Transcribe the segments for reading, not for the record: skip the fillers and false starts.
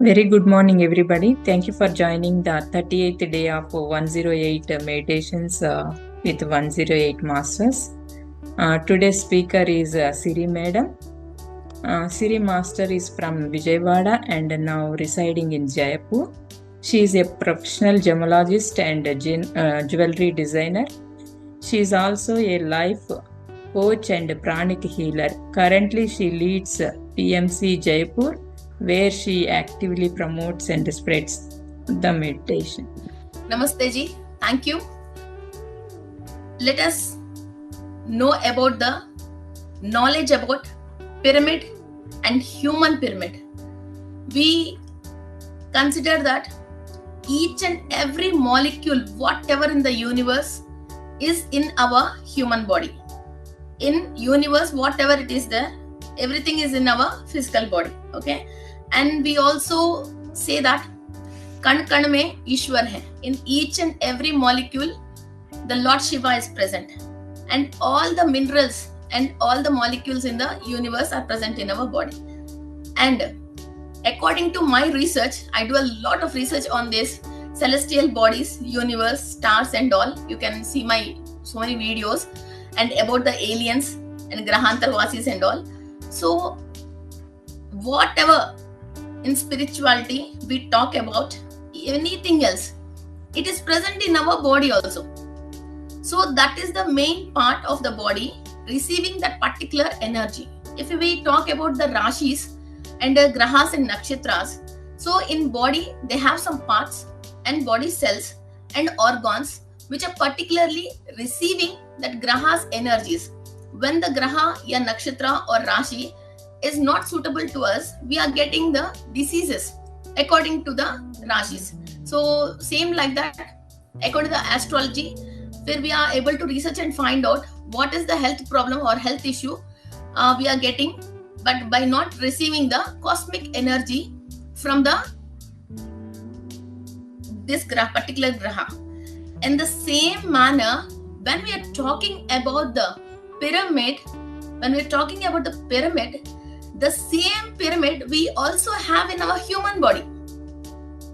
Very good morning, everybody. Thank you for joining the 38th day of 108 meditations with 108 masters. Today's speaker is Siri Madam. Siri Master is from Vijayawada and now residing in Jaipur. She is a professional gemologist and jewelry designer. She is also a life coach and pranic healer. Currently, she leads PMC Jaipur, where she actively promotes and spreads the meditation. Namaste ji, thank you. Let us know about the knowledge about pyramid and human pyramid. We consider that each and every molecule, whatever in the universe, is in our human body. In universe, whatever it is there, everything is in our physical body. Okay, and we also say that कण कण में ईश्वर है. In each and every molecule, the Lord Shiva is present, and all the minerals and all the molecules in the universe are present in our body. And according to my research, I do a lot of research on this celestial bodies, universe, stars and all. You can see my so many videos and about the aliens and Grahantarvasis and all. So whatever in spirituality we talk about, anything else, it is present in our body also. So that is the main part of the body receiving that particular energy. If we talk about the rashis and the grahas and nakshatras, so in body they have some parts and body cells and organs which are particularly receiving that grahas energies. When the graha ya nakshatra or rashi is not suitable to us, we are getting the diseases according to the rashis. So same like that, according to the astrology, where we are able to research and find out what is the health problem or health issue we are getting, but by not receiving the cosmic energy from the this particular graha. In the same manner, when we are talking about the pyramid, the same pyramid we also have in our human body.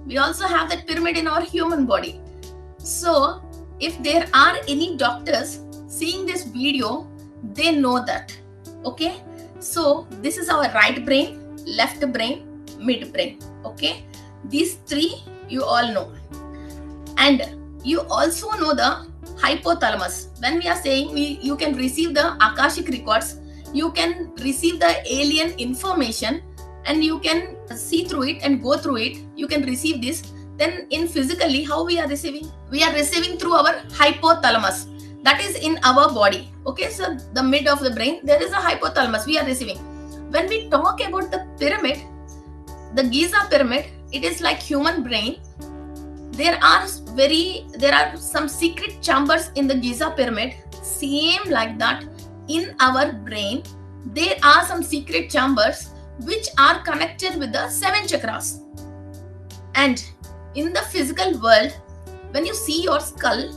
We also have that pyramid in our human body. So if there are any doctors seeing this video, they know that. Okay, so this is our right brain, left brain, mid brain. Okay, these three you all know. And you also know the hypothalamus. When we are saying you can receive the Akashic records, you can receive the alien information and you can see through it and go through it. You can receive this. Then in physically, how we are receiving? We are receiving through our hypothalamus. That is in our body. Okay, so the mid of the brain, there is a hypothalamus we are receiving. When we talk about the pyramid, the Giza pyramid, it is like human brain. There are some secret chambers in the Giza pyramid. Same like that, in our brain, there are some secret chambers which are connected with the 7 chakras. And in the physical world, when you see your skull,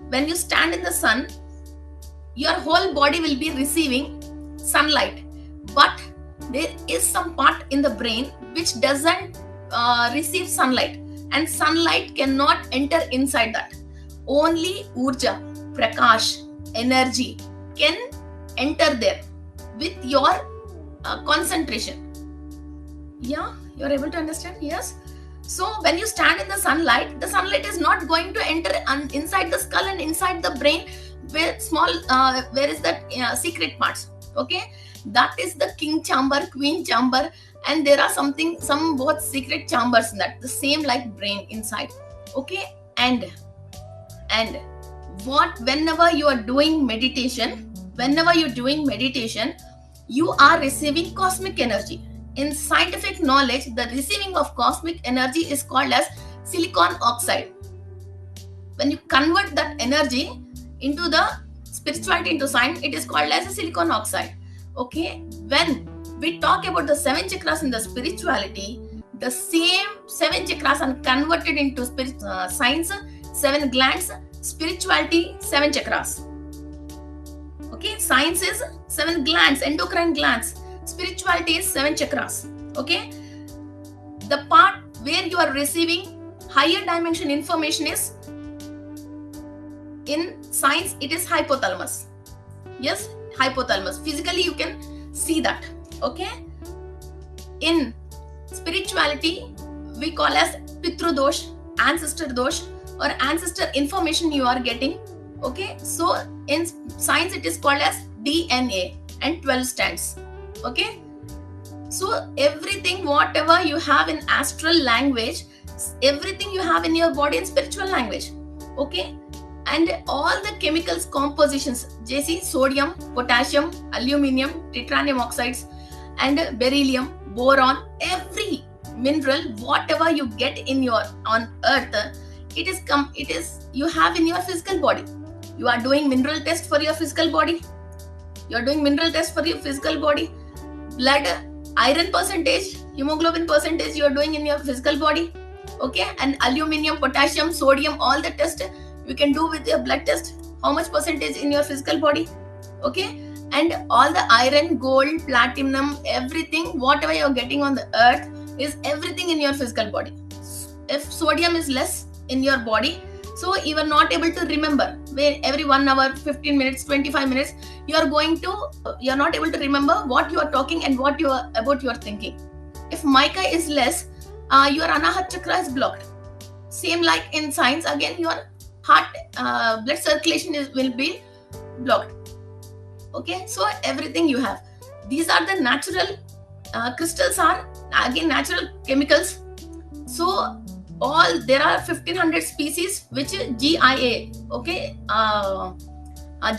when you stand in the sun, your whole body will be receiving sunlight. But there is some part in the brain which doesn't receive sunlight, and sunlight cannot enter inside that. Only urja, prakash, energy can enter there with your concentration. Yeah, you're able to understand? Yes. So when you stand in the sunlight is not going to enter inside the skull and inside the brain where where is that secret parts. Okay, that is the king chamber, queen chamber, and there are some both secret chambers in that, the same like brain inside. Okay, and whenever you are doing meditation, you are receiving cosmic energy. In scientific knowledge, the receiving of cosmic energy is called as silicon oxide. When you convert that energy into the spirituality, into science, it is called as a silicon oxide. Okay, when we talk about the 7 chakras in the spirituality, the same 7 chakras are converted into science, 7 glands, spirituality, 7 chakras. Okay, science is 7 glands, endocrine glands. Spirituality is 7 chakras. Okay, the part where you are receiving higher dimension information is, in science it is hypothalamus. Yes, hypothalamus. Physically you can see that. Okay, in spirituality we call as pitru dosh, ancestor dosh, or ancestor information you are getting. Okay, so in science it is called as DNA and 12 strands. Okay, so everything whatever you have in astral language, everything you have in your body in spiritual language. Okay, and all the chemicals compositions, JC, sodium, potassium, aluminium, titanium oxides, and beryllium, boron, every mineral whatever you get in your on earth, it is you have in your physical body. You are doing mineral test for your physical body. You are doing mineral test for your physical body. Blood iron percentage, hemoglobin percentage you are doing in your physical body. Okay, and aluminium, potassium, sodium, all the test you can do with your blood test. How much percentage in your physical body? Okay, and all the iron, gold, platinum, everything whatever you are getting on the earth is everything in your physical body. If sodium is less in your body, so you are not able to remember. Where every 1 hour, 15 minutes, 25 minutes, you are not able to remember what you are talking and what you are thinking. If mica is less, your anahat chakra is blocked. Same like in science, again your heart blood circulation will be blocked. Okay, so everything you have, these are the natural crystals, are again natural chemicals. So there are 1500 species which GIA, okay,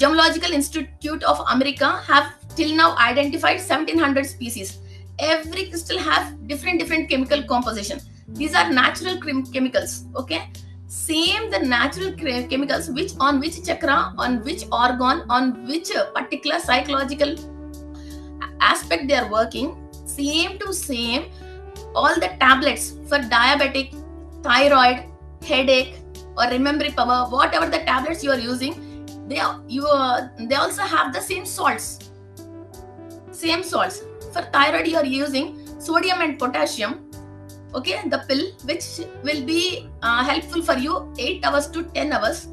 Gemological Institute of America have till now identified 1700 species. Every crystal have different chemical composition. These are natural chemicals. Okay, same the natural chemicals which on which chakra, on which organ, on which particular psychological aspect they are working, same to same. All the tablets for diabetic, thyroid, headache, or remembering power, whatever the tablets you are using, they also have the same salts. For thyroid you are using sodium and potassium. Okay, the pill which will be helpful for you 8 hours to 10 hours.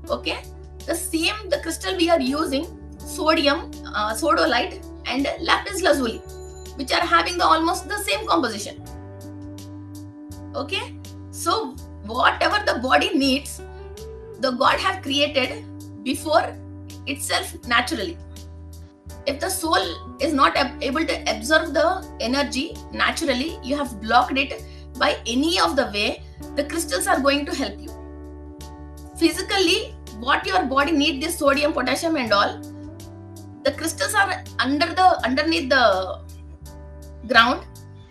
Okay, the crystal we are using, sodium, sodalite, and lapis lazuli, which are having almost the same composition. Okay, so whatever the body needs, the God have created before itself naturally. If the soul is not able to absorb the energy naturally, you have blocked it by any of the way, the crystals are going to help you. Physically, what your body needs, this sodium, potassium and all, the crystals are underneath the ground.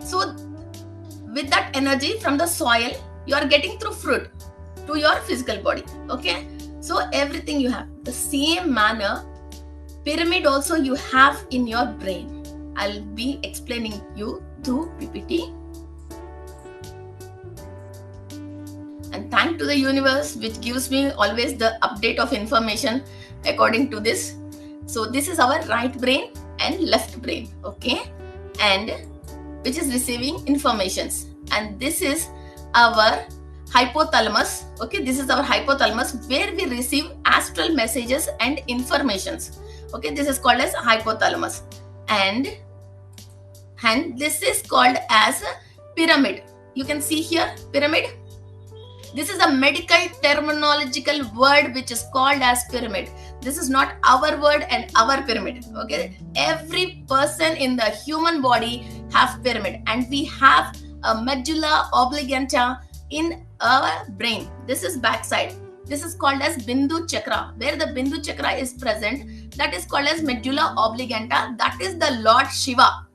So with that energy from the soil, you are getting through fruit to your physical body. Okay, so everything you have the same manner. Pyramid also you have in your brain. I'll be explaining you through PPT. And thank to the universe which gives me always the update of information according to this. So this is our right brain and left brain. Okay, and which is receiving informations, and this is our hypothalamus. Okay, this is our hypothalamus where we receive astral messages and informations. Okay, this is called as hypothalamus, and this is called as pyramid. You can see here pyramid. This is a medical terminological word which is called as pyramid. This is not our word and our pyramid. Okay, every person in the human body have pyramid, and we have a medulla oblongata in our brain. This is backside. This is called as Bindu chakra. Where the Bindu chakra is present, that is called as medulla oblongata. That is the Lord Shiva.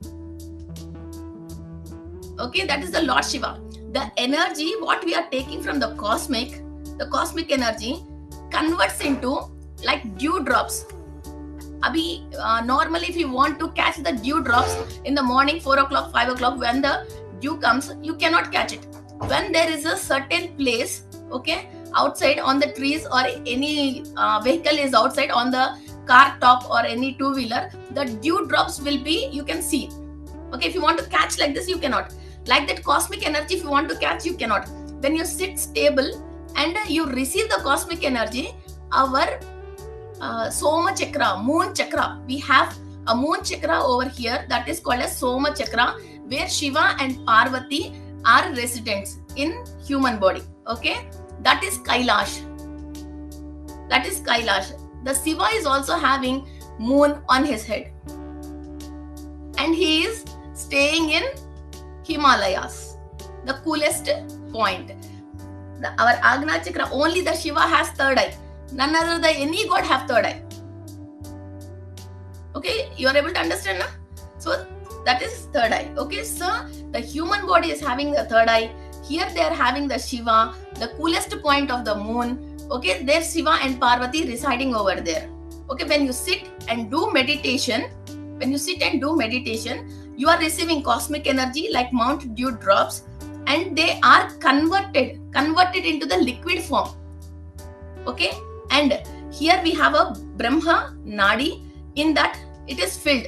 Okay, that is the Lord Shiva. The energy what we are taking from the cosmic energy converts into like dew drops. Normally if you want to catch the dew drops in the morning, 4 o'clock, 5 o'clock, when the dew comes, you cannot catch it. When there is a certain place, okay, outside on the trees, or any vehicle is outside on the car top or any two-wheeler, the dew drops will be, you can see. Okay, if you want to catch like this, you cannot. Like that cosmic energy, if you want to catch, you cannot. When you sit stable and you receive the cosmic energy, our Soma chakra, moon chakra, we have a moon chakra over here that is called as Soma chakra, where Shiva and Parvati are residents in human body. Okay, that is Kailash. That is Kailash. The Shiva is also having moon on his head, and he is staying in Himalayas, the coolest point. Our Agna chakra, only the Shiva has third eye. None other than any god have third eye. Okay, you are able to understand now? So that is third eye. Okay, so the human body is having the third eye. Here they are having the Shiva, the coolest point of the moon. Okay, there's Shiva and Parvati residing over there. Okay, when you sit and do meditation, you are receiving cosmic energy like Mount Dew drops, and they are converted into the liquid form. Okay, and here we have a Brahma Nadi. In that it is filled.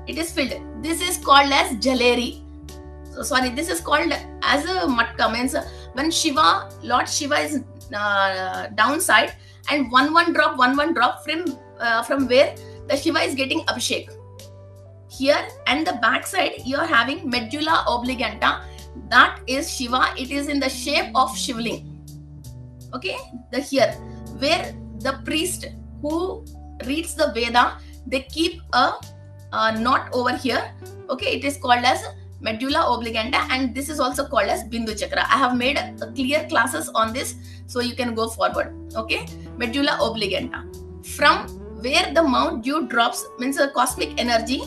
This is called as Jaleri. So sorry, this is called as a matka, means when Lord Shiva is downside, and one drop from where the Shiva is getting Abhishek. Here and the back side you are having medulla oblongata, that is Shiva. It is in the shape of Shivling. Okay, here where the priest who reads the Veda, they keep a knot over here. Okay, it is called as medulla oblongata, and this is also called as Bindu chakra. I have made clear classes on this, so you can go forward. Okay, medulla oblongata, from where the Mount Dew drops, means the cosmic energy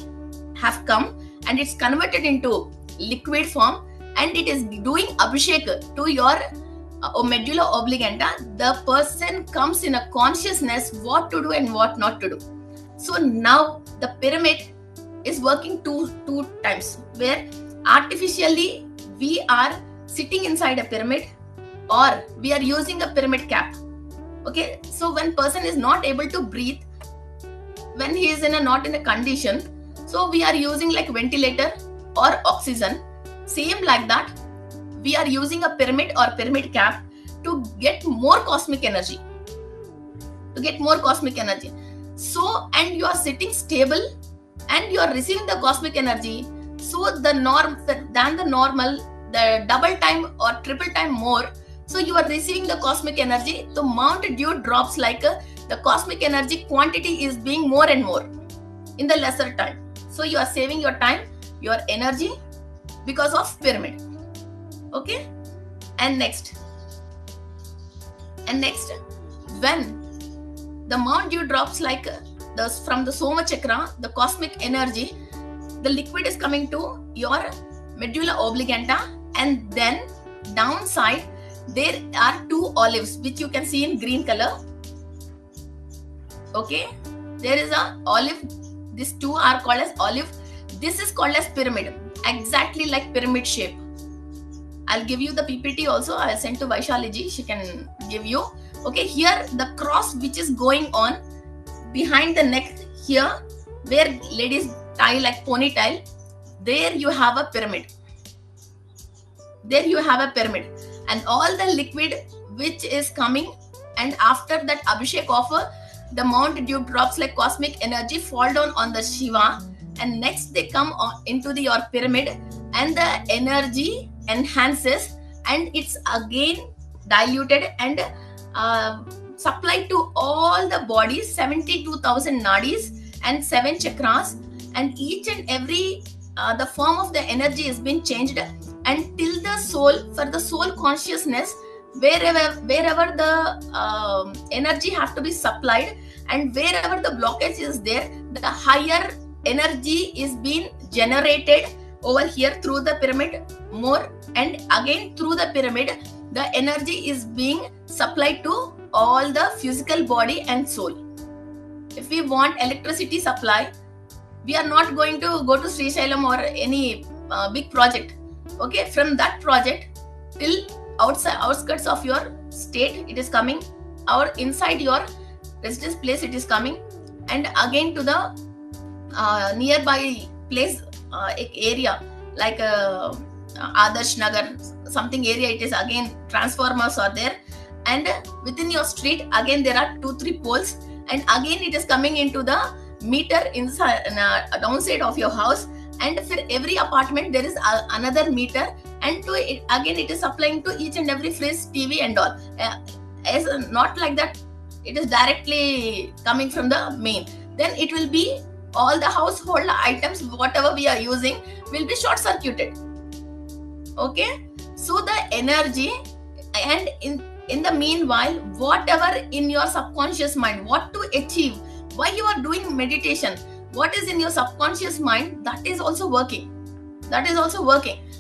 have come and it's converted into liquid form, and it is doing Abhishek to your medulla oblongata. The person comes in a consciousness what to do and what not to do. So now the pyramid is working two times, where artificially we are sitting inside a pyramid, or we are using a pyramid cap. Okay, so when person is not able to breathe, when he is not in a condition, so we are using like ventilator or oxygen. Same like that, we are using a pyramid or pyramid cap to get more cosmic energy. So, and you are sitting stable and you are receiving the cosmic energy. So the double time or triple time more. So you are receiving the cosmic energy. The Mount Dew drops like the cosmic energy quantity is being more and more in the lesser time. So you are saving your time, your energy because of pyramid. Okay, and next, when the Mount Dew drops like from the Soma chakra, the cosmic energy, the liquid is coming to your medulla oblongata, and then downside there are two olives which you can see in green color. Okay, there is a olive. These two are called as olive. This is called as pyramid, exactly like pyramid shape. I'll give you the PPT also. I'll send to Vaishali, she can give you. Okay, here the cross which is going on behind the neck here, where ladies tie like ponytail, there you have a pyramid. And all the liquid which is coming, and after that Abhishek offer, the Mount Dew drops like cosmic energy fall down on the Shiva, and next they come into your pyramid, and the energy enhances, and it's again diluted and supplied to all the bodies, 72,000 nadis and 7 chakras, and each and every the form of the energy has been changed until the soul, for the soul consciousness, wherever the energy have to be supplied, and wherever the blockage is there, the higher energy is being generated over here through the pyramid more, and again through the pyramid the energy is being supplied to all the physical body and soul. If we want electricity supply, we are not going to go to Sri Shailam or any big project. Okay, from that project till outskirts of your state it is coming, or inside your residence place it is coming, and again to the nearby place एक area like Adarsh Nagar, something area, it is again transformers are there, and within your street again there are 2-3 poles, and again it is coming into the meter inside downside of your house, and for every apartment there is another meter, and to it, again it is supplying to each and every fridge, TV and all. As not like that, it is directly coming from the main. Then it will be all the household items whatever we are using will be short circuited. Okay, so the energy, and in the meanwhile, whatever in your subconscious mind, what to achieve, why you are doing meditation, what is in your subconscious mind, that is also working.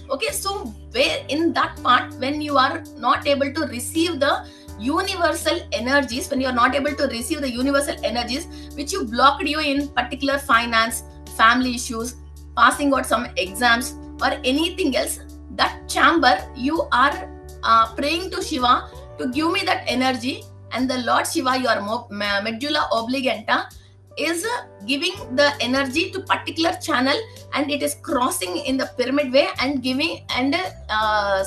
Okay, so where in that part, when you are not able to receive the universal energies, when you are not able to receive the universal energies which you blocked you in particular finance, family issues, passing out some exams or anything else, that chamber you are praying to Shiva to give me that energy, and the Lord Shiva, your medulla oblongata, is giving the energy to particular channel, and it is crossing in the pyramid way and giving and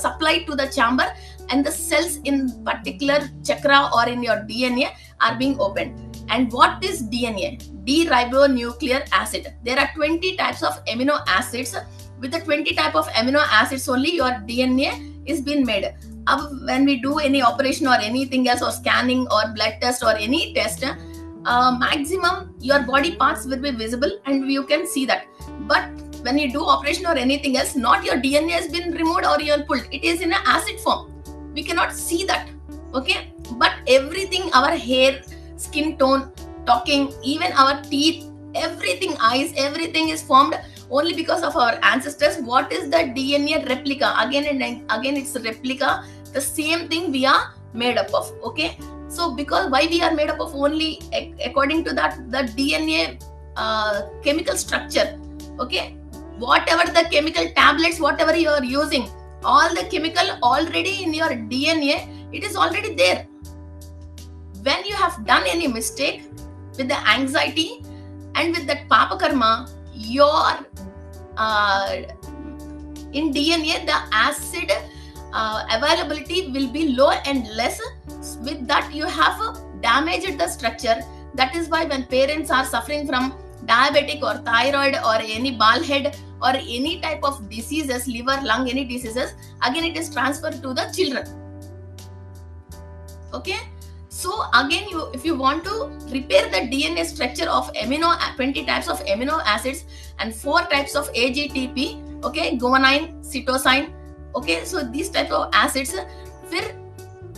supply to the chamber, and the cells in particular chakra or in your DNA are being opened. And what is DNA? D-ribonucleic acid. There are 20 types of amino acids. With the 20 type of amino acids only, your DNA is being made. When we do any operation or anything else, or scanning or blood test or any test, maximum your body parts will be visible and you can see that. But when you do operation or anything else, not your DNA has been removed or you're pulled, it is in an acid form. We cannot see that. Okay, but everything, our hair, skin tone, talking, even our teeth, everything, eyes, everything is formed only because of our ancestors. What is the DNA replica? Again and again it's a replica. The same thing we are made up of. Okay, so because why we are made up of only according to that, the DNA chemical structure. Okay, whatever the chemical tablets, whatever you are using, all the chemical already in your DNA, it is already there. When you have done any mistake with the anxiety and with that papa karma, your in DNA the acid availability will be low and less. With that you have damaged the structure. That is why when parents are suffering from diabetic or thyroid or any bald head or any type of diseases, liver, lung, any diseases, again it is transferred to the children. Okay, so again if you want to repair the DNA structure of 20 types of amino acids and 4 types of AGTP, okay, guanine, cytosine, okay, so these type of acids, for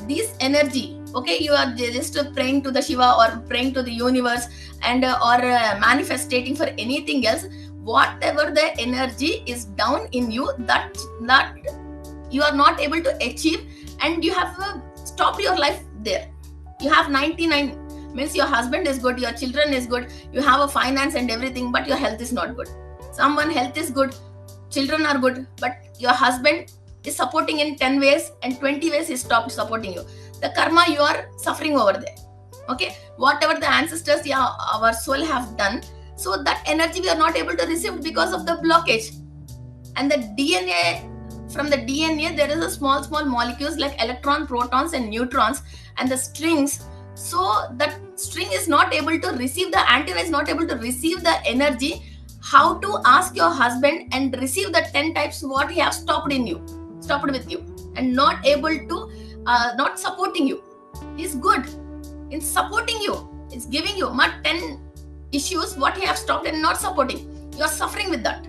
this energy, okay, you are just praying to the Shiva or praying to the universe and or manifesting for anything else, whatever the energy is down in you, that you are not able to achieve, and you have stopped your life there. You have 99, means your husband is good, your children is good, you have a finance and everything, but your health is not good. Someone health is good, children are good, but your husband is supporting in 10 ways and 20 ways he stopped supporting you. The karma you are suffering over there. Okay, whatever the ancestors, our soul have done, so that energy we are not able to receive because of the blockage. And the DNA, from the DNA there is a small molecules like electron, protons and neutrons and the strings. So that string is not able to receive, the antenna is not able to receive the energy. How to ask your husband and receive the 10 types what he has stopped with you, and not able to not supporting you. He's good in supporting you, he's giving you, but 10 issues what he has stopped and not supporting, you are suffering with that.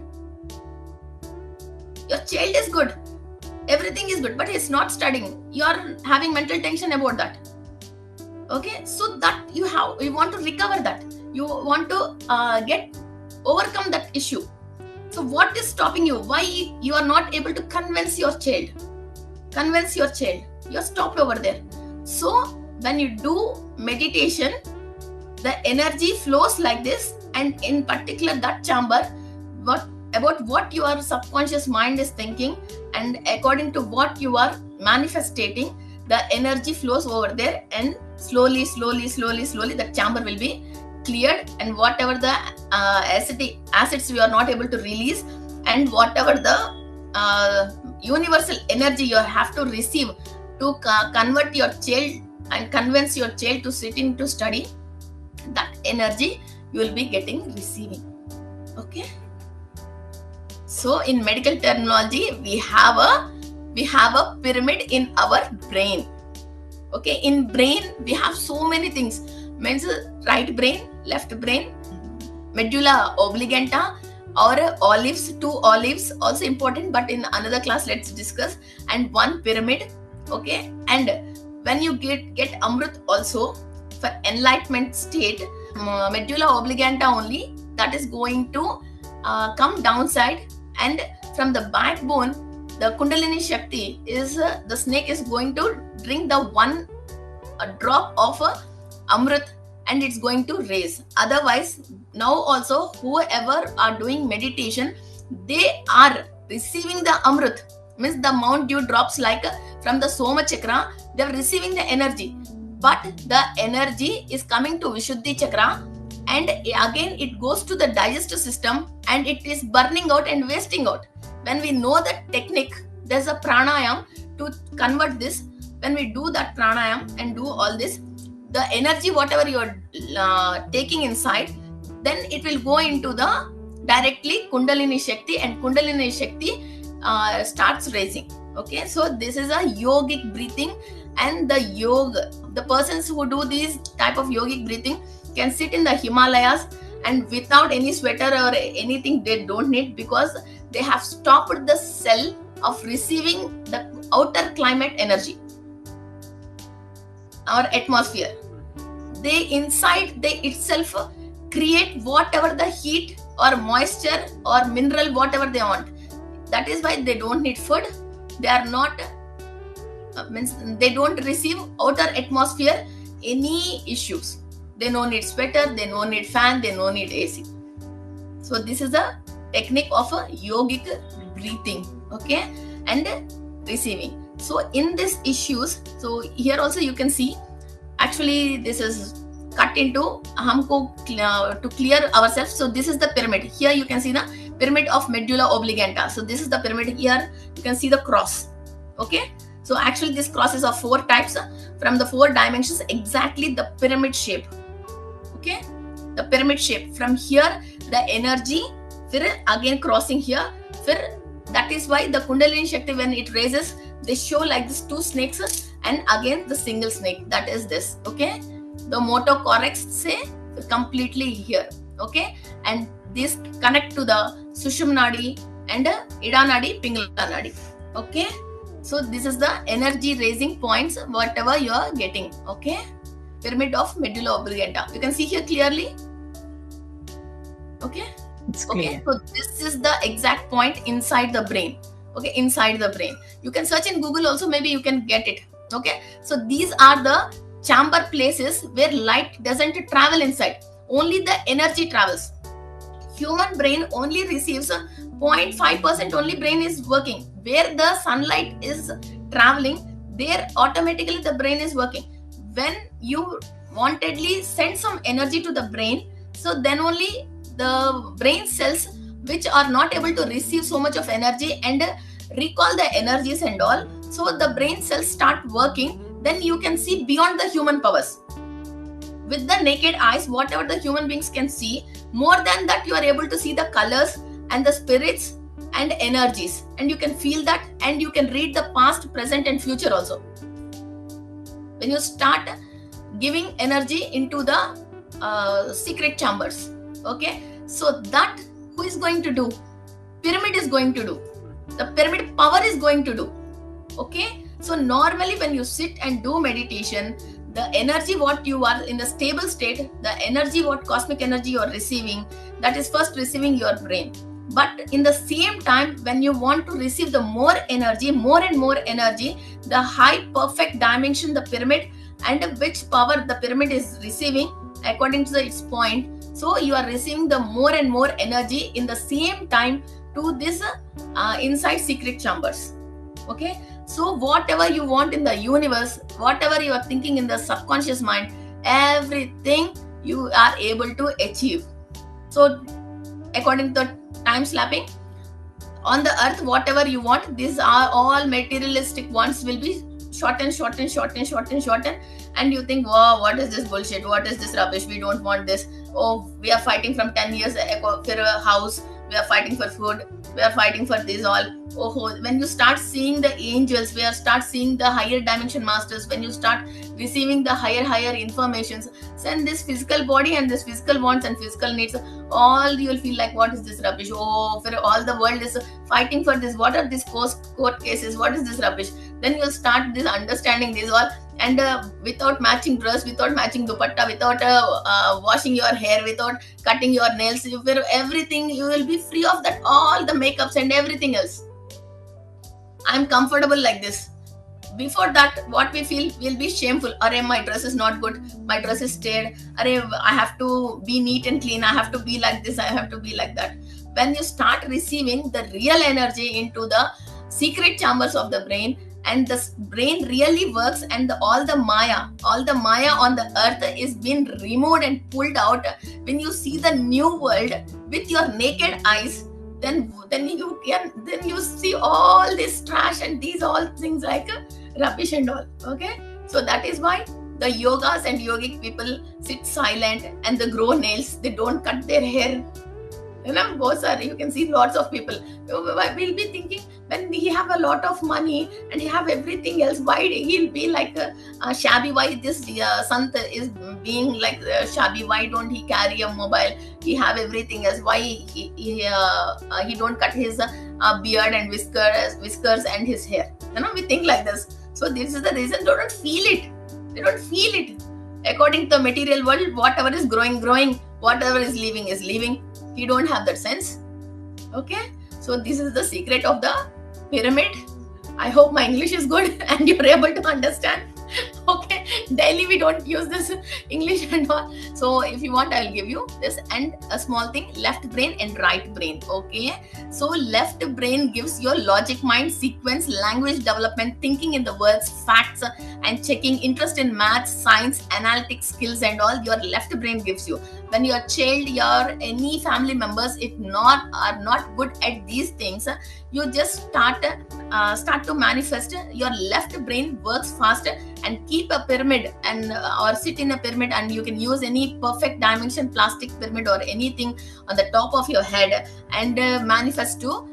Your child is good, everything is good, but he's not studying, you are having mental tension about that. Okay, so that you want to recover that, you want to overcome that issue. So what is stopping you? Why you are not able to convince your child? You're stopped over there. So when you do meditation, the energy flows like this, and in particular that chamber, what your subconscious mind is thinking, and according to what you are manifesting, the energy flows over there, and slowly the chamber will be cleared, and whatever the acids we are not able to release, and whatever the universal energy you have to receive to convert your child and convince your child to sit in to study, that energy you will be receiving. Okay, so in medical terminology we have a pyramid in our brain. Okay, in brain we have so many things, means right brain, left brain, medulla oblongata, or olives, 2 olives also important, but in another class let's discuss, and 1 pyramid. Okay, and when you get amrit also for enlightenment state, medulla oblongata only, that is going to come downside, and from the backbone the kundalini shakti is the snake is going to drink the one drop of amrit, and it's going to raise. Otherwise, now also whoever are doing meditation, they are receiving the amrit, means the mount dew drops like from the soma chakra, they are receiving the energy, but the energy is coming to vishuddhi chakra, and again it goes to the digestive system, and it is burning out and wasting out. When we know the technique, there's a pranayam to convert this. When we do that pranayam and do all this, the energy whatever you're taking inside, then it will go into the directly kundalini shakti, and kundalini shakti starts raising. Okay, so this is a yogic breathing, and the persons who do these type of yogic breathing can sit in the Himalayas and without any sweater or anything they don't need, because they have stopped the cell of receiving the outer climate energy, our atmosphere. They inside they itself create whatever the heat or moisture or mineral whatever they want. That is why they don't need food. They are not means they don't receive outer atmosphere any issues. They no need sweater, they no need fan, they no need AC. So this is a technique of a yogic breathing, okay, and receiving. So in these issues, so here also you can see, actually this is cut into humko to clear ourselves. So this is the pyramid. Here you can see the pyramid of medulla oblongata. So this is the pyramid. Here you can see the cross. Okay, so actually this cross is of 4 types from the 4 dimensions, exactly the pyramid shape. Okay, the pyramid shape. From here the energy again crossing here, that is why the kundalini shakti, when it raises, they show like this 2 snakes and again the single snake, that is this. Okay, the motor corrects say completely here. Okay, and this connect to the sushumna nadi and ida nadi, pingala nadi. Okay, so this is the energy raising points whatever you are getting. Okay, pyramid of medulla oblongata, you can see here clearly. Okay, It's clear. okay, so this is the exact point inside the brain. Okay, inside the brain, you can search in Google also, maybe you can get it. Okay, so these are the chamber places where light doesn't travel inside, only the energy travels. Human brain only receives 0.5% only brain is working. Where the sunlight is traveling, there automatically the brain is working. When you wantedly send some energy to the brain, so then only the brain cells which are not able to receive so much of energy and recall the energies and all, so the brain cells start working, then you can see beyond the human powers. With the naked eyes, whatever the human beings can see, more than that you are able to see the colors and the spirits and energies, and you can feel that, and you can read the past, present and future also. When you start giving energy into the secret chambers. Okay, so that who is going to do? Pyramid is going to do. The pyramid power is going to do. Okay, so normally when you sit and do meditation, the energy what you are in the stable state, the energy what cosmic energy you are receiving, that is first receiving your brain. But in the same time, when you want to receive the more energy, more and more energy, the high perfect dimension, the pyramid, and which power the pyramid is receiving according to its point, so you are receiving the more and more energy in the same time to this inside secret chambers. Okay, so whatever you want in the universe, whatever you are thinking in the subconscious mind, everything you are able to achieve. So according to the time slapping, On the earth, whatever you want, these are all materialistic wants will be shortened, and you think, wow, what is this bullshit, what is this rubbish, we don't want this. Oh, we are fighting from 10 years for a house, we are fighting for food, we are fighting for this all. Oh, when you start seeing the angels, we are start seeing the higher dimension masters, when you start receiving the higher informations, then this physical body and this physical wants and physical needs, all you will feel like, what is this rubbish? Oh, for all the world is fighting for this, what are these court cases, what is this rubbish? Then you'll start this understanding this all, and without matching dress, without matching dupatta, without washing your hair, without cutting your nails, you wear everything, you will be free of that, all the makeups and everything else. I'm comfortable like this. Before that, what we feel will be shameful. Arey, my dress is not good, my dress is stained, arey, I have to be neat and clean, I have to be like this, I have to be like that. When you start receiving the real energy into the secret chambers of the brain, and the brain really works, and all the maya on the earth is being removed and pulled out, when you see the new world with your naked eyes, then you see all this trash and these all things like rubbish and all. Okay, so that is why the yogas and yogic people sit silent and they grow nails, they don't cut their hair. You can see lots of people will be thinking, when he have a lot of money and he have everything else, why he'll be like shabby, why this Sant is being like shabby, why don't he carry a mobile, he have everything else, why he don't cut his beard and whiskers and his hair. We think like this. So this is the reason they don't feel it. According to the material world, whatever is growing, whatever is leaving. He don't have that sense. Okay, so this is the secret of the pyramid. I hope my English is good and you're able to understand. Okay, daily we don't use this English and all. So if you want, I'll give you this and a small thing, left brain and right brain. Okay, so left brain gives your logic mind, sequence, language development, thinking in the words, facts, and checking, interest in maths, science, analytic skills and all. Your left brain gives you. When your child, your any family members, if are not good at these things, you just start to manifest. Your left brain works fast, and keep a pyramid and or sit in a pyramid, and you can use any perfect dimension plastic pyramid or anything on the top of your head, and manifest to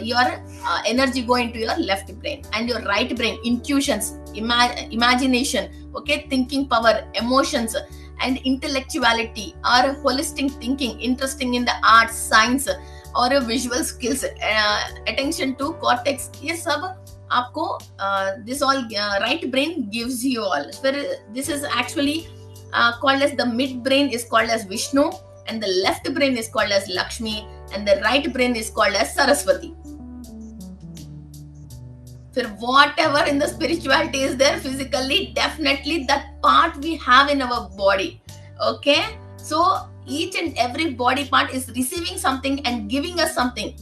your energy go into your left brain. And your right brain, intuitions, imagination, okay, thinking power, emotions and intellectuality, or holistic thinking, interesting in the arts, science, और visual skills, attention to cortex, ये सब आपको this all right brain gives you all. This is actually called as the mid brain is called as Vishnu, and the left brain is called as Lakshmi, and the right brain is called as Saraswati. Whatever in the spirituality is there physically, definitely that part we have in our body. Okay, so each and every body part is receiving something and giving us something.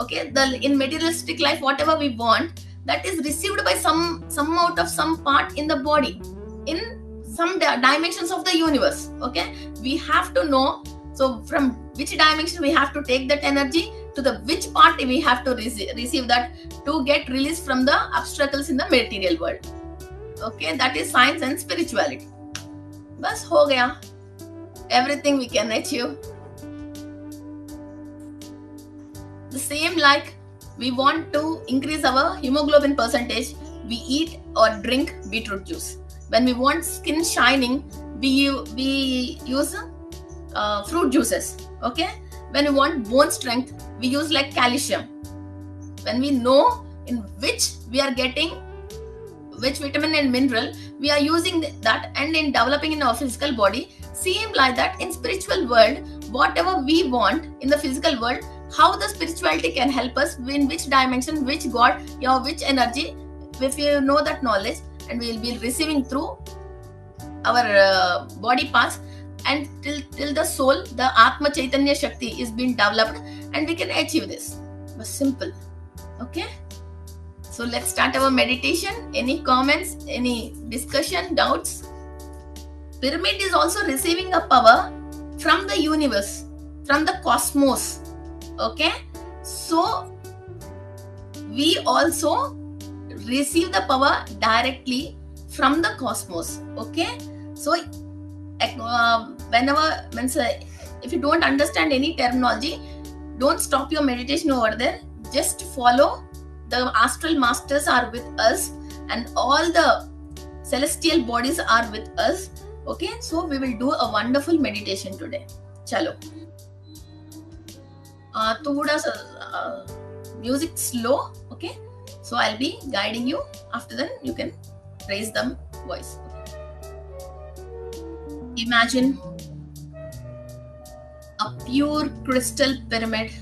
Okay, in materialistic life, whatever we want, that is received by some out of some part in the body, in some dimensions of the universe. Okay, we have to know, so from which dimension we have to take that energy, to the which part we have to receive that, to get released from the obstacles in the material world. Okay, that is science and spirituality. Bas ho gaya. Everything we can achieve. The same like we want to increase our hemoglobin percentage, we eat or drink beetroot juice. When we want skin shining, we use fruit juices. Okay, when we want bone strength, we use like calcium. When we know in which we are getting which vitamin and mineral, we are using that, and in developing in our physical body. Same like that in spiritual world, whatever we want in the physical world, how the spirituality can help us, in which dimension, which god, or which energy, if you know that knowledge, and we will be receiving through our body parts, and till the soul, the Atma Chaitanya Shakti is being developed, and we can achieve this. But simple. Okay, so let's start our meditation. Any comments, any discussion, doubts? Pyramid is also receiving a power from the universe, from the cosmos. Okay, so we also receive the power directly from the cosmos. Okay, so if you don't understand any terminology, don't stop your meditation over there. Just follow. The astral masters are with us, and all the celestial bodies are with us. Okay, so we will do a wonderful meditation today. Chalo. थोड़ा सा music slow. Okay, so I'll be guiding you. After that, you can raise the voice. Imagine a pure crystal pyramid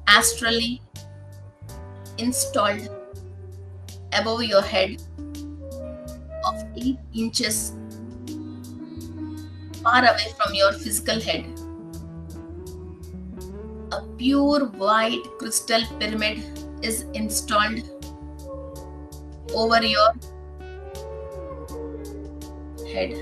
astrally installed above your head of 8 inches far away from your physical head. A pure white crystal pyramid is installed over your head.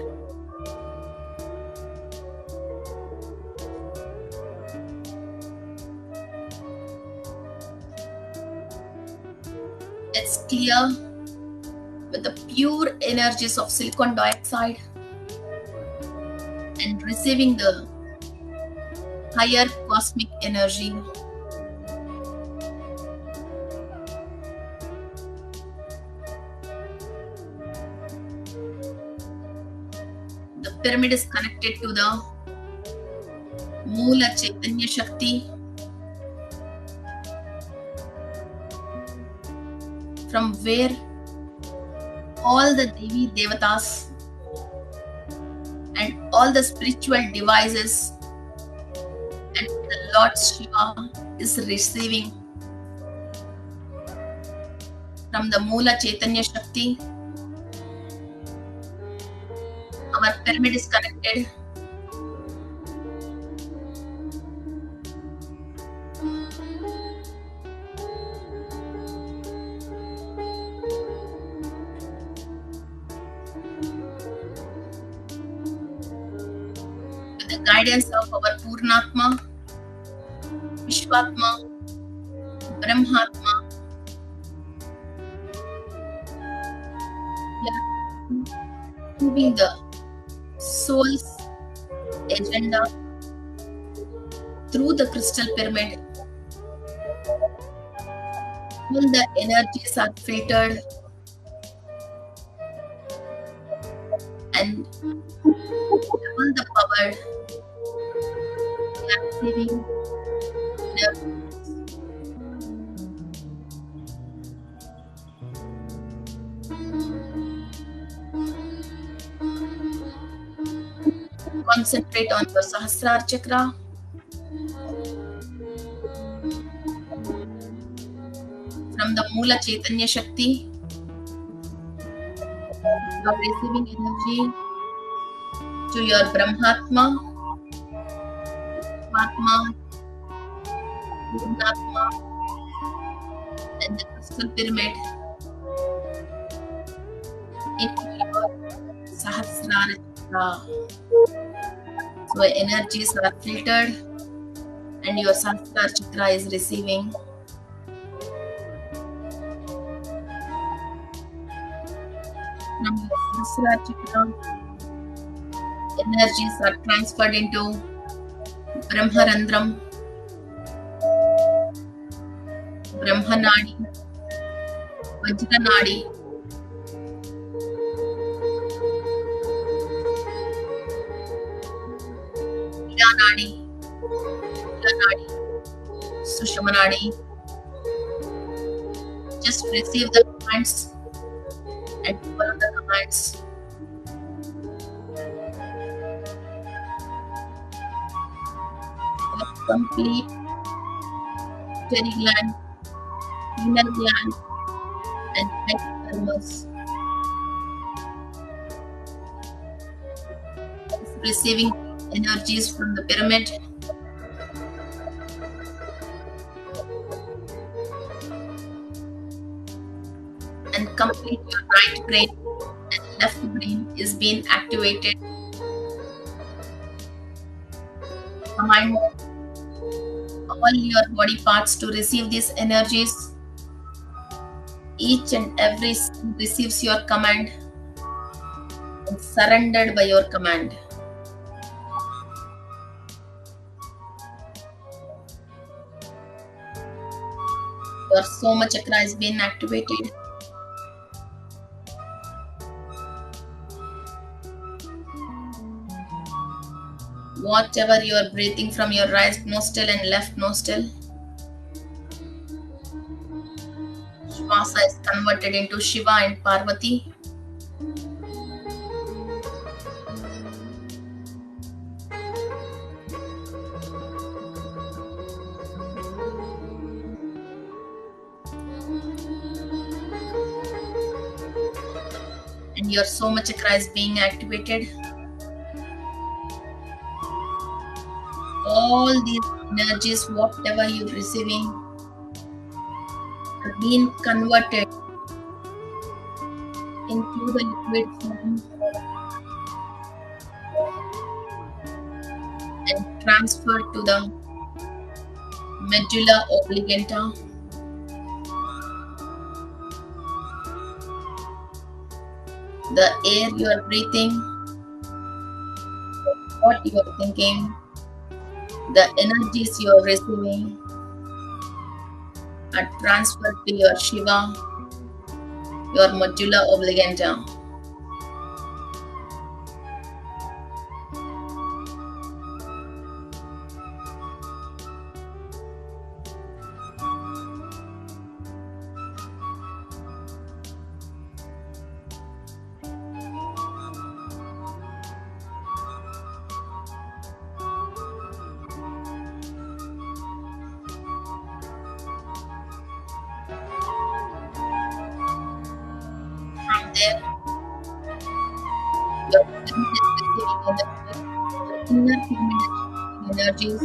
It's clear with the pure energies of silicon dioxide and receiving the higher cosmic energy. The pyramid is connected to the Moola Chaitanya Shakti, from where all the Devi Devatas and all the spiritual devices and the Lord Shiva is receiving. From the Moola Chaitanya Shakti, our pyramid is connected. With the guidance of our Purnatma, Vishwatma, Brahmatma, we are moving the soul's agenda through the crystal pyramid. All the energies are filtered and all the power we are receiving energies. Concentrate on your Sahasrara chakra. From the Moola Chaitanya Shakti, you are receiving energy to your Brahmatma, Atma, Purnatma, and the crystal pyramid into your Sahasrara chakra. So energies are filtered and your Sahasrara chakra is receiving. From your Sahasrara chakra, energies are transferred into Brahmarandram, Brahmanadi, Vajranadi, Nadi, Sushamanadi. Just receive the commands and follow the commands. Complete pineal gland, pineal gland, and hypothalamus. Receiving energies from the pyramid. And complete your right brain and left brain is being activated. Command of all your body parts to receive these energies. Each and every cell receives your command and surrendered by your command. Your Soma chakra is being activated. Whatever you are breathing from your right nostril and left nostril, Shvasa is converted into Shiva and Parvati. And your Soma chakra is being activated. All these energies, whatever you're receiving, are being converted into the liquid form and transferred to the medulla oblongata. The air you are breathing, what you are thinking, the energies you are receiving are transferred to your Shiva, your medulla oblongata. From there, your pyramid is receiving energy, your inner pyramid is receiving energies,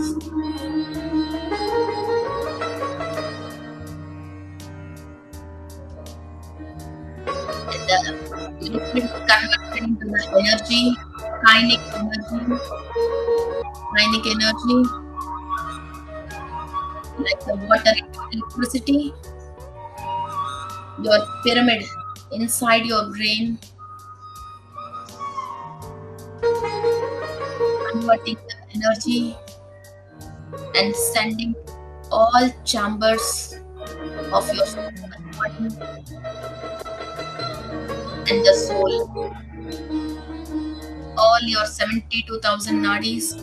and the liquid is converted into the energy, kinetic energy, like the water into electricity. Your pyramid inside your brain, converting the energy and sending all chambers of your body and the soul. All your 72,000 nadis,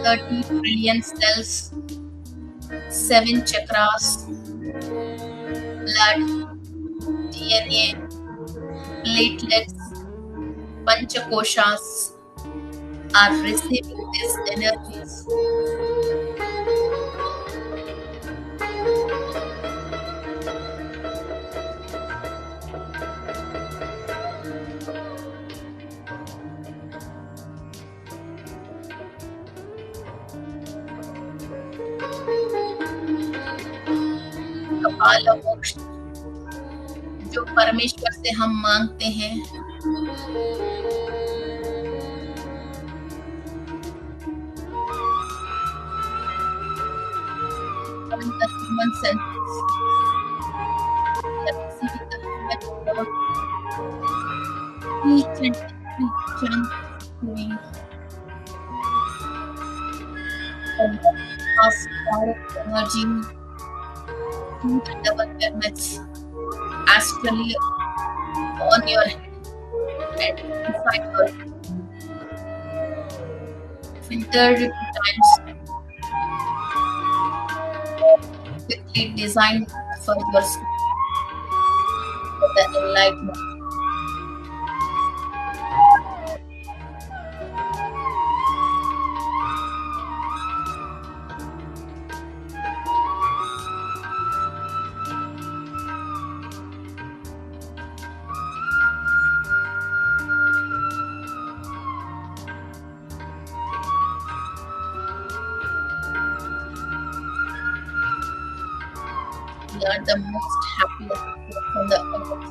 30 trillion cells, 7 chakras, blood, DNA, platelets, panchakoshas are receiving these energies. कपाल मोक्ष जो परमेश्वर से हम मांगते हैं, the human senses, each and every chunk doing energy to the double pyramids astrally on your head and inside your filtered times, quickly designed for your for the enlightenment. We are the most happiest people on the earth.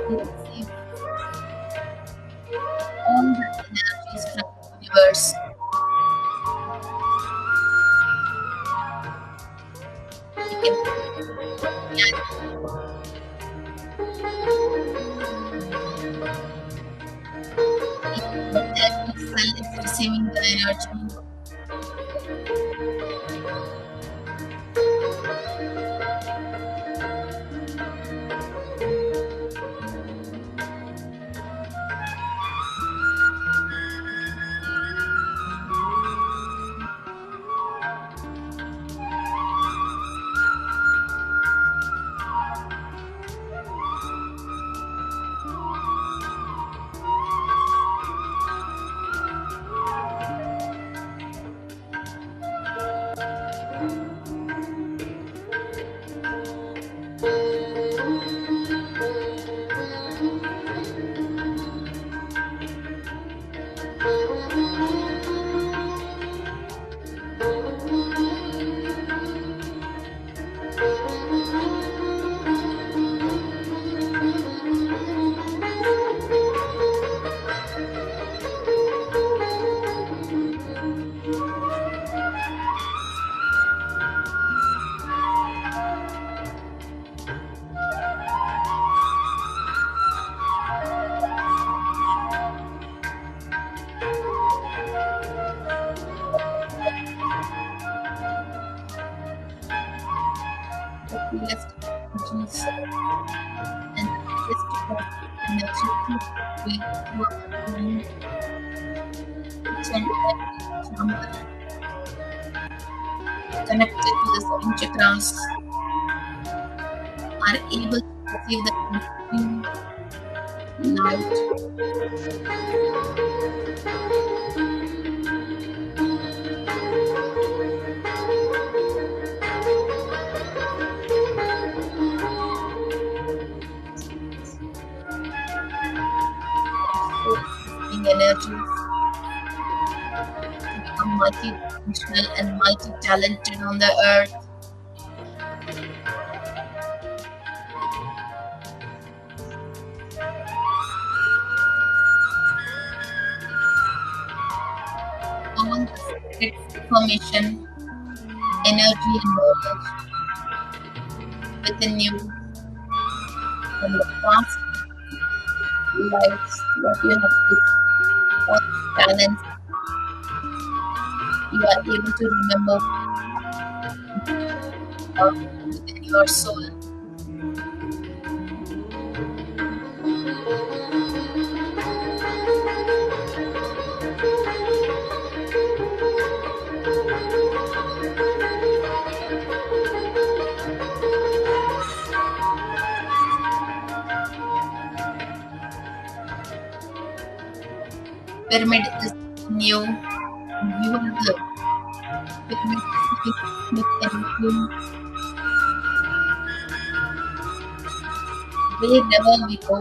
We receive all the energy energies from the universe. You can every cell is receiving the energy. Left energies and list of energy we work mind, each and every chamber connected to the seven chakras are able to receive the light. Energies to become multi-dimensional and multi-talented on the earth. All the secret information, energy and knowledge within you from the past lives, what you have to, what talents you are able to remember within your soul. Pyramid is new. You are the pyramid with everything. Wherever we go,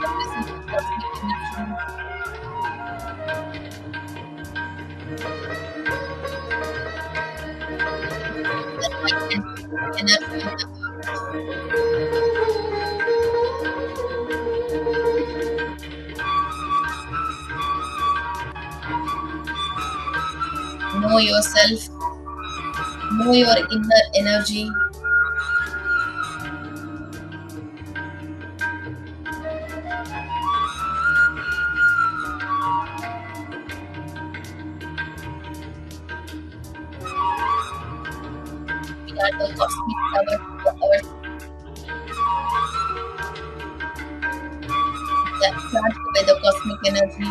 represent the cosmic energy. The light and energy in the know yourself, know your inner energy. We are the cosmic power to the earth that charged by the cosmic energy.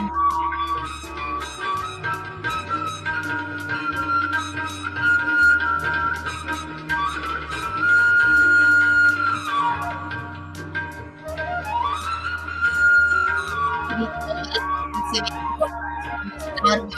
We all receiving our world.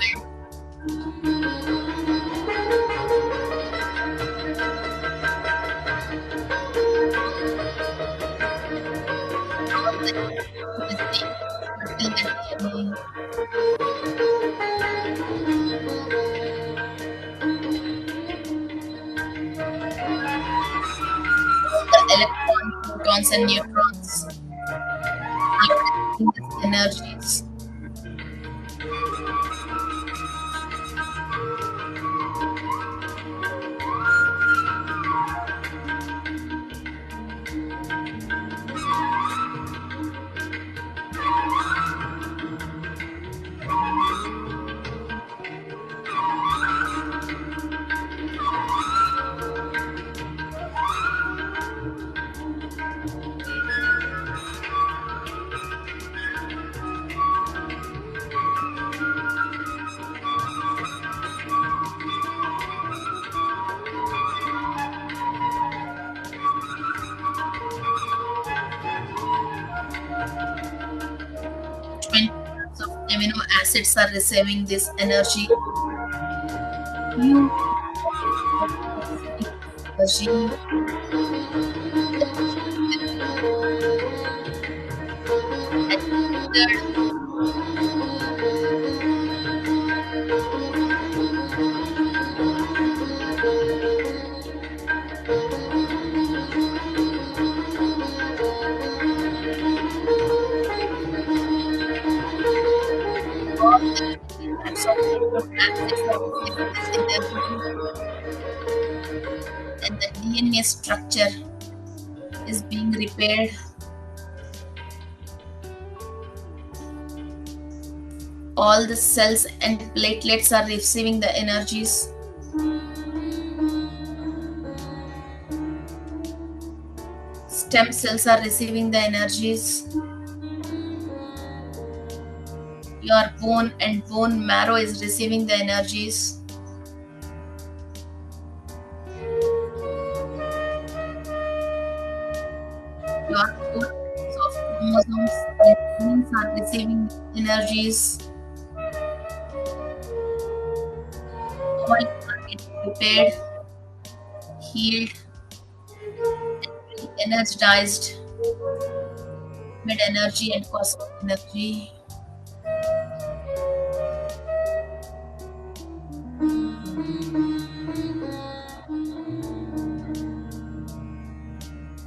The electrons, protons, and neutrons are in this acids are receiving this energy. You energy and the DNA structure is being repaired. All the cells and platelets are receiving the energies. Stem cells are receiving the energies. Your bone and bone marrow is receiving the energies. Your 4 pairs of chromosomes and genes are receiving energies. All are getting repaired, healed, and energized with energy and cosmic energy.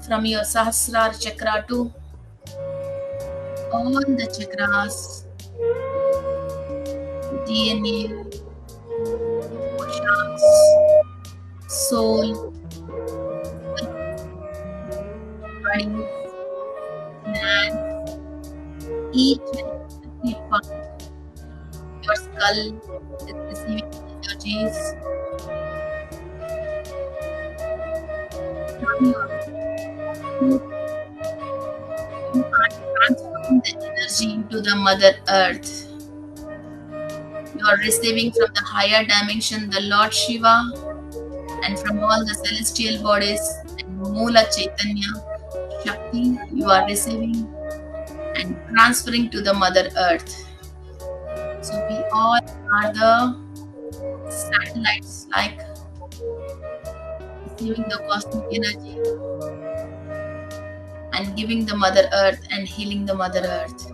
From your Sahasrara chakra to all the chakras, DNA, koshas, soul, body, glands, each and every part of your skull is receiving energies. From your you are transferring the energy into the Mother Earth. You are receiving from the higher dimension the Lord Shiva and from all the celestial bodies and Moola Chaitanya Shakti you are receiving and transferring to the Mother Earth. So we all are the satellites, like receiving the cosmic energy and giving the Mother Earth and healing the Mother Earth.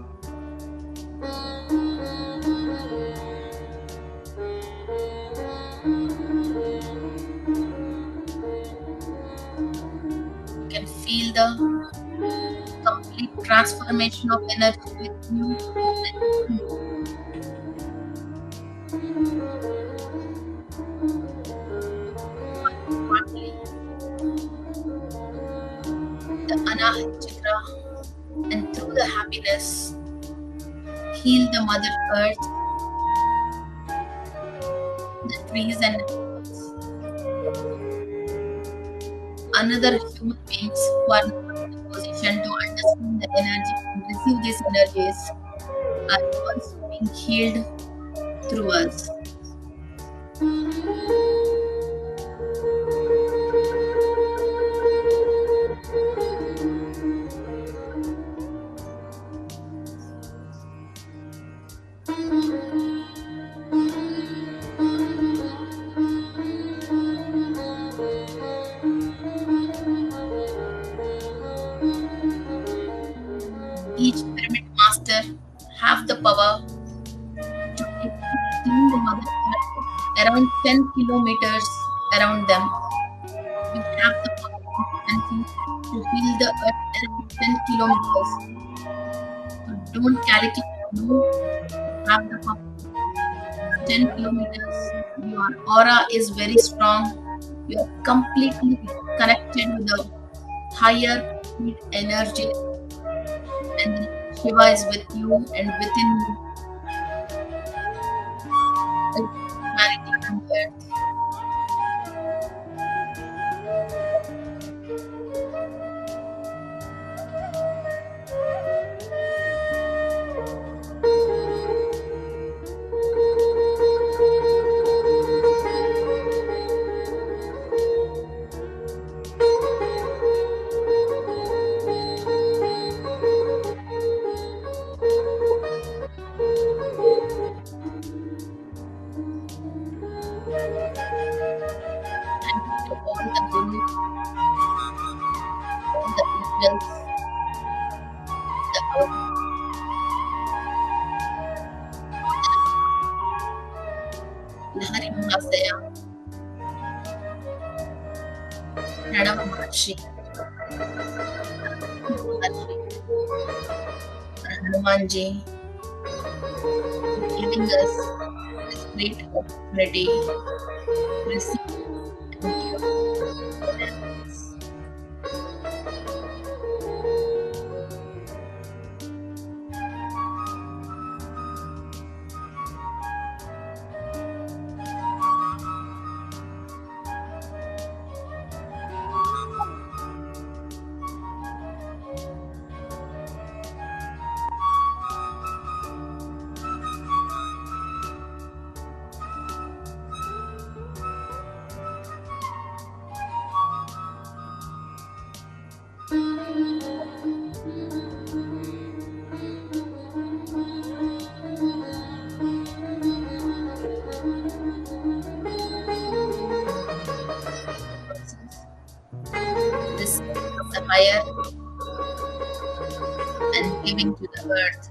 You can feel the complete transformation of energy with you. The Anahata chakra, and through the happiness, heal the Mother Earth, the trees and animals. Another human beings who are not in a position to understand the energy and receive these energies are also being healed through us. Each pyramid master have the power to clean the Mother Earth around 10 kilometers around them. We have the power to heal the earth around 10 kilometers. So don't calculate, no, have the power. 10 kilometers. Your aura is very strong. You are completely connected with the higher energy, and Shiva is with you and within you. Humanity on earth. Lahari Mahasaya, Pranava Maharshi, Hanumanji, giving us this great opportunity to receive and give awareness. This of the higher and giving to the earth.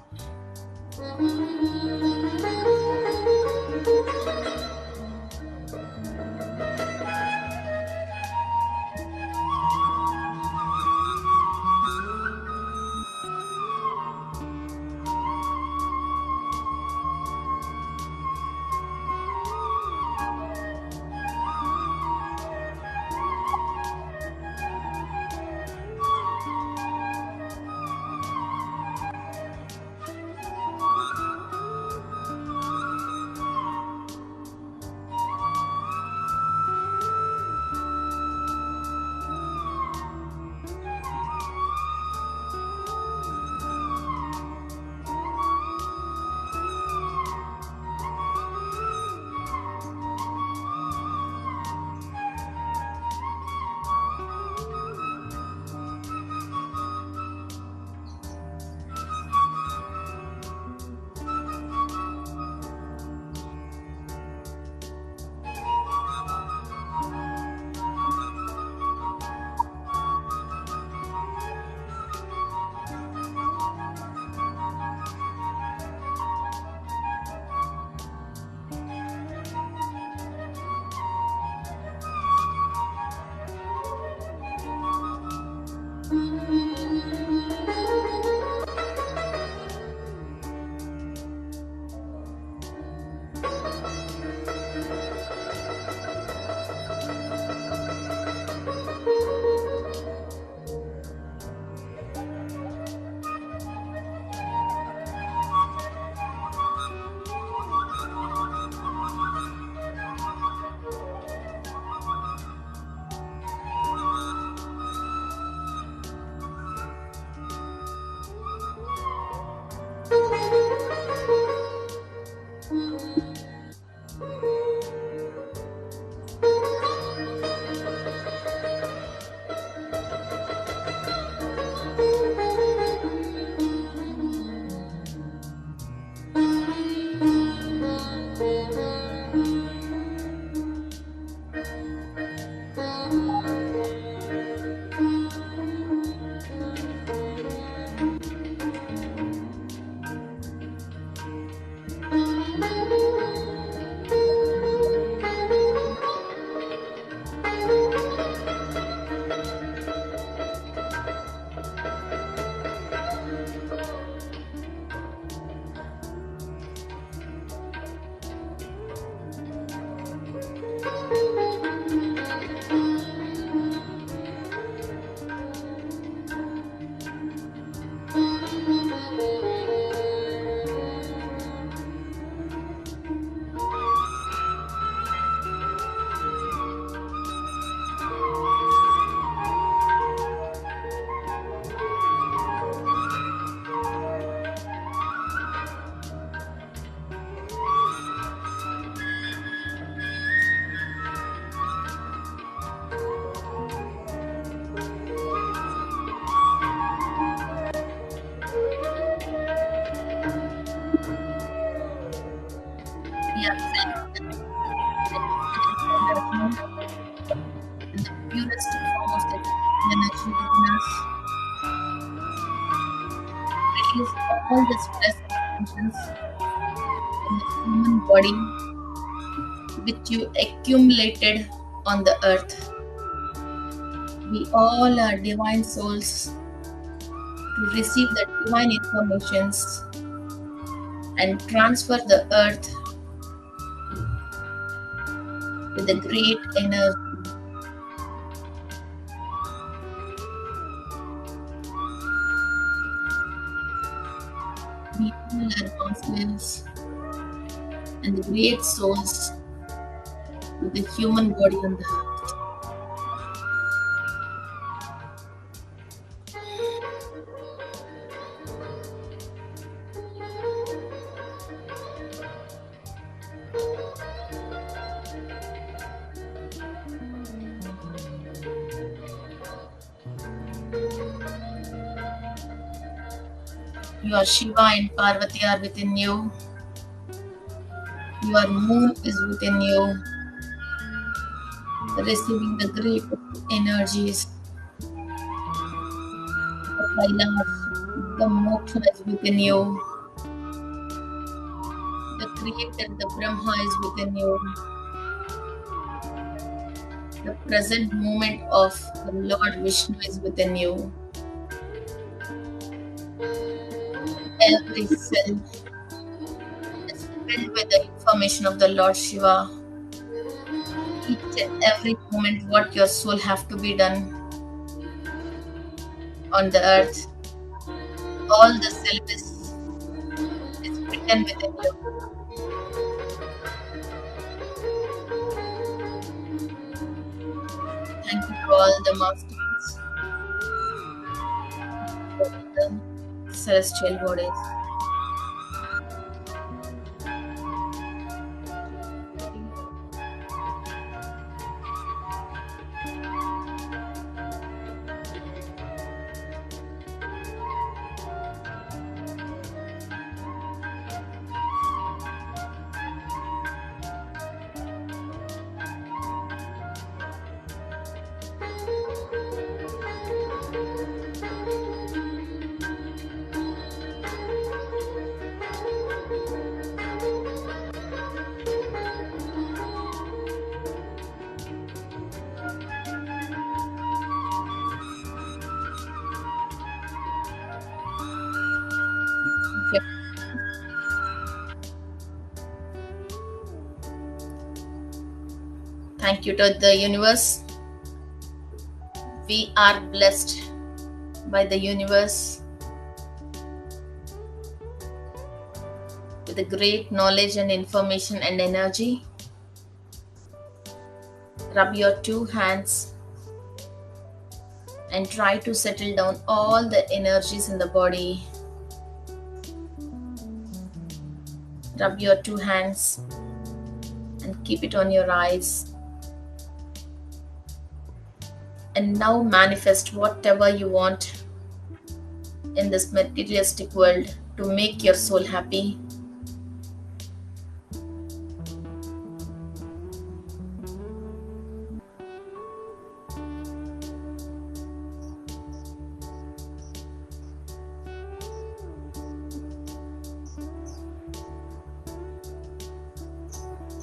Yeah, and the purest form of the energy within us. Release all the stress and tensions in the human body which you accumulated on the earth. We all are divine souls to receive the divine informations and transfer the earth with a great energy. We all are masters and the great souls with the human body on the earth. Your Shiva and Parvati are within you. Your moon is within you, receiving the great energies. The Kailash, the Moksha is within you. The Creator, the Brahma is within you. The present moment of the Lord Vishnu is within you. Every cell is filled with the information of the Lord Shiva. Each and every moment what your soul have to be done on the earth. All the syllabus is written within you. Thank you to all the masters, the celestial bodies. Thank you to the universe. We are blessed by the universe with a great knowledge and information and energy. Rub your two hands and try to settle down all the energies in the body. Rub your two hands and keep it on your eyes. And now manifest whatever you want in this materialistic world to make your soul happy.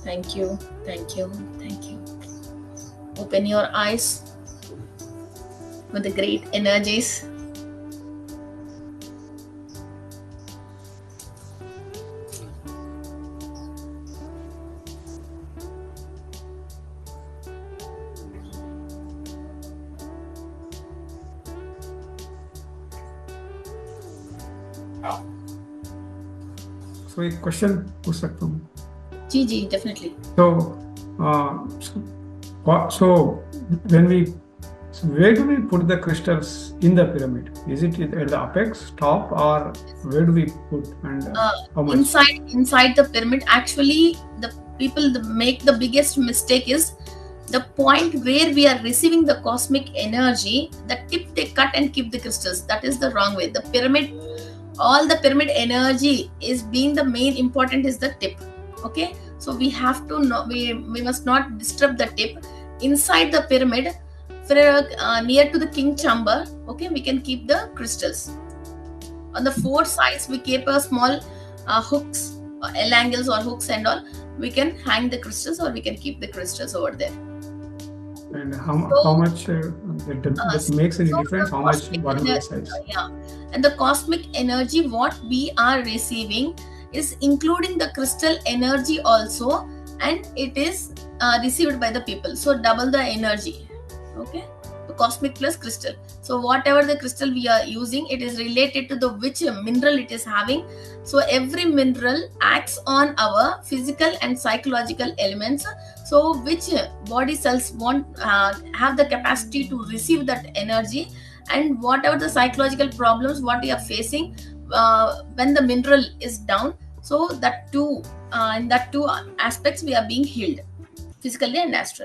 Thank you, thank you, thank you. Open your eyes with the great energies. So एक question पूछ सकता हूँ? जी, definitely. So when we, so where do we put the crystals in the pyramid? Is it at the apex, top, or where do we put, and how much? Inside the pyramid. Actually, the people make the biggest mistake is the point where we are receiving the cosmic energy. The tip they cut and keep the crystals. That is the wrong way. The pyramid, all the pyramid energy is being the main important is the tip. Okay, so we have to know, we must not disturb the tip. Inside the pyramid, near to the king chamber, okay, we can keep the crystals. On the four sides we keep a small hooks L angles or hooks and all, we can hang the crystals or we can keep the crystals over there. And how much that makes any difference? How much? What is the size? Yeah, and the cosmic energy what we are receiving is including the crystal energy also, and it is received by the people. So double the energy. Okay, the cosmic plus crystal. So whatever the crystal we are using, it is related to the which mineral it is having. So every mineral acts on our physical and psychological elements. So which body cells want have the capacity to receive that energy, and whatever the psychological problems what we are facing when the mineral is down. So that two in that two aspects we are being healed, physically and astrally.